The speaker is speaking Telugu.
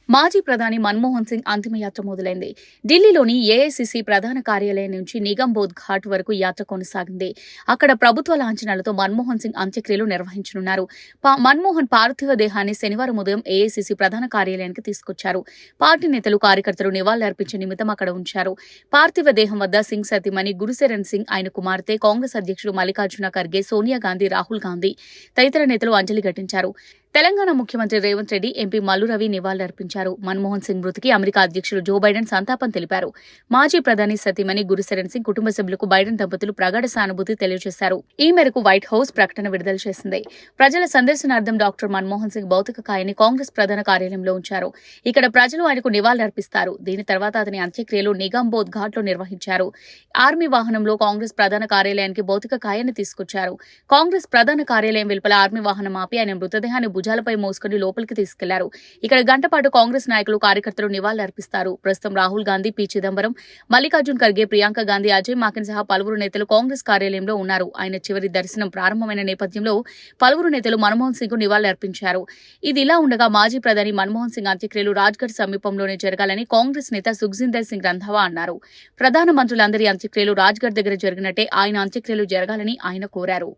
మాజీ ప్రధాని మన్మోహన్ సింగ్ అంతిమయాత్ర మొదలైంది. ఢిల్లీలోని ఏఐసీసీ ప్రధాన కార్యాలయం నుంచి నిగంబోధ్ ఘాట్ వరకు యాత్ర కొనసాగింది. అక్కడ ప్రభుత్వ లాంఛనాలతో మన్మోహన్ సింగ్ అంత్యక్రియలు నిర్వహించనున్నారు. మన్మోహన్ పార్థివ దేహాన్ని శనివారం ఉదయం ఏఐసీసీ ప్రధాన కార్యాలయానికి తీసుకొచ్చారు. పార్టీ నేతలు, కార్యకర్తలు నివాళులర్పించే నిమిత్తం అక్కడ ఉంచారు. పార్థివ దేహం వద్ద సింగ్ సతీమణి గురుశరణ్ సింగ్, ఆయన కుమార్తె, కాంగ్రెస్ అధ్యక్షుడు మల్లికార్జున ఖర్గే, సోనియా గాంధీ, రాహుల్ గాంధీ తదితర నేతలు అంజలి ఘటించారు. తెలంగాణ ముఖ్యమంత్రి రేవంత్ రెడ్డి, ఎంపీ మల్లు రవి నివాళులర్పించారు. మన్మోహన్ సింగ్ మృతికి అమెరికా అధ్యక్షుడు జో బైడెన్ సంతాపం తెలిపారు. మాజీ ప్రధాని సతీమణి గురుశరణ్ సింగ్ కుటుంబ సభ్యులకు బైడెన్ దంపతులు ప్రగాఢ సానుభూతి తెలియజేశారు. ఈ మేరకు వైట్ హౌస్ ప్రకటన విడుదల చేసింది. ప్రజల సందర్శనార్థం డాక్టర్ మన్మోహన్ సింగ్ భౌతిక కాయాన్ని కాంగ్రెస్ ప్రధాన కార్యాలయంలో ఉంచారు. ఇక్కడ ప్రజలు ఆయనకు నివాళులర్పిస్తారు. దీని తర్వాత అతని అంత్యక్రియలు నిగంబోధ్ ఘాట్లో నిర్వహించారు. ఆర్మీ వాహనంలో కాంగ్రెస్ ప్రధాన కార్యాలయానికి భౌతిక కాయాన్ని తీసుకొచ్చారు. కాంగ్రెస్ ప్రధాన కార్యాలయం వెలుపల ఆర్మీ వాహనం ఆపి ఆయన మృతదేహాన్ని భుజాలపై మోసుకుని లోపలికి తీసుకెళ్లారు. ఇక్కడ గంట పాటు కాంగ్రెస్ నాయకులు, కార్యకర్తలు నివాళులర్పిస్తారు. ప్రస్తుతం రాహుల్ గాంధీ, పి చిదంబరం, మల్లికార్జున్ ఖర్గే, ప్రియాంక గాంధీ, అజయ్ మాకెన్ సహా పలువురు నేతలు కాంగ్రెస్ కార్యాలయంలో ఉన్నారు. ఆయన చివరి దర్శనం ప్రారంభమైన నేపథ్యంలో పలువురు నేతలు మన్మోహన్ సింగ్ కు నివాళులర్పించారు. ఇది ఇలా ఉండగా మాజీ ప్రధాని మన్మోహన్ సింగ్ అంత్యక్రియలు రాజ్ఘాట్ సమీపంలోనే జరగాలని కాంగ్రెస్ నేత సుఖ్జిందర్ సింగ్ రంధావా అన్నారు. ప్రధాన మంత్రులందరి అంత్యక్రియలు రాజ్ఘాట్ దగ్గర జరిగినట్టే ఆయన అంత్యక్రియలు జరగాలని ఆయన కోరారు.